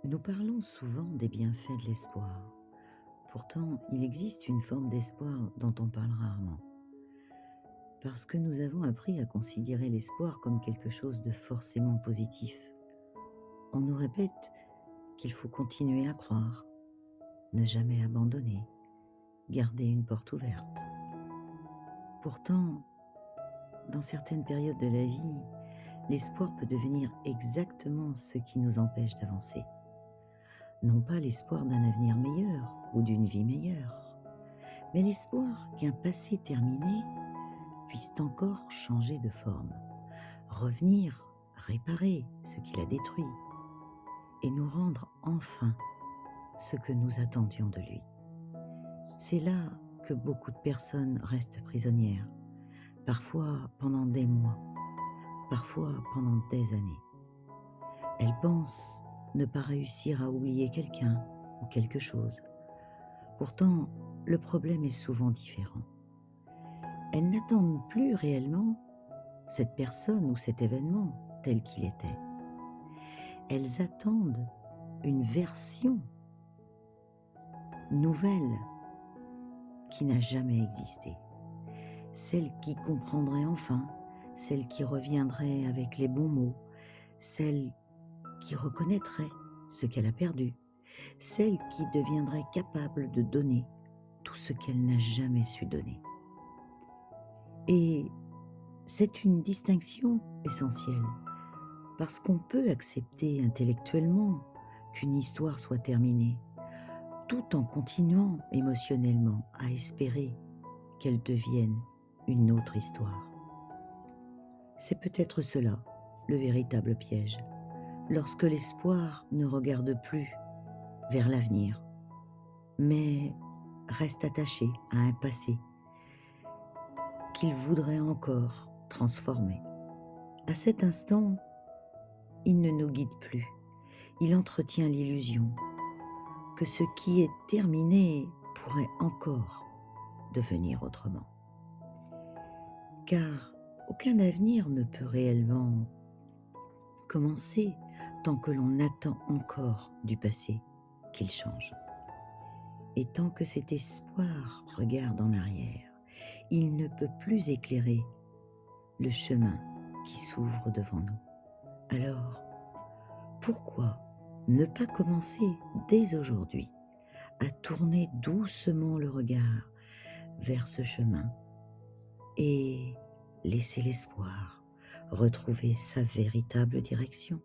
Nous parlons souvent des bienfaits de l'espoir. Pourtant, il existe une forme d'espoir dont on parle rarement, parce que nous avons appris à considérer l'espoir comme quelque chose de forcément positif. On nous répète qu'il faut continuer à croire, ne jamais abandonner, garder une porte ouverte. Pourtant, dans certaines périodes de la vie, l'espoir peut devenir exactement ce qui nous empêche d'avancer. Non pas l'espoir d'un avenir meilleur ou d'une vie meilleure, mais l'espoir qu'un passé terminé puisse encore changer de forme, revenir réparer ce qu'il a détruit et nous rendre enfin ce que nous attendions de lui. C'est là que beaucoup de personnes restent prisonnières, parfois pendant des mois, parfois pendant des années. Elles pensent ne pas réussir à oublier quelqu'un ou quelque chose. Pourtant, le problème est souvent différent. Elles n'attendent plus réellement cette personne ou cet événement tel qu'il était. Elles attendent une version nouvelle qui n'a jamais existé. Celle qui comprendrait enfin, celle qui reviendrait avec les bons mots, celle qui reconnaîtrait ce qu'elle a perdu, celle qui deviendrait capable de donner tout ce qu'elle n'a jamais su donner. Et c'est une distinction essentielle, parce qu'on peut accepter intellectuellement qu'une histoire soit terminée, tout en continuant émotionnellement à espérer qu'elle devienne une autre histoire. C'est peut-être cela, le véritable piège, lorsque l'espoir ne regarde plus vers l'avenir, mais reste attaché à un passé qu'il voudrait encore transformer. À cet instant, il ne nous guide plus, il entretient l'illusion que ce qui est terminé pourrait encore devenir autrement. Car aucun avenir ne peut réellement commencer tant que l'on attend encore du passé qu'il change. Et tant que cet espoir regarde en arrière, il ne peut plus éclairer le chemin qui s'ouvre devant nous. Alors, pourquoi ne pas commencer dès aujourd'hui à tourner doucement le regard vers ce chemin et laisser l'espoir retrouver sa véritable direction?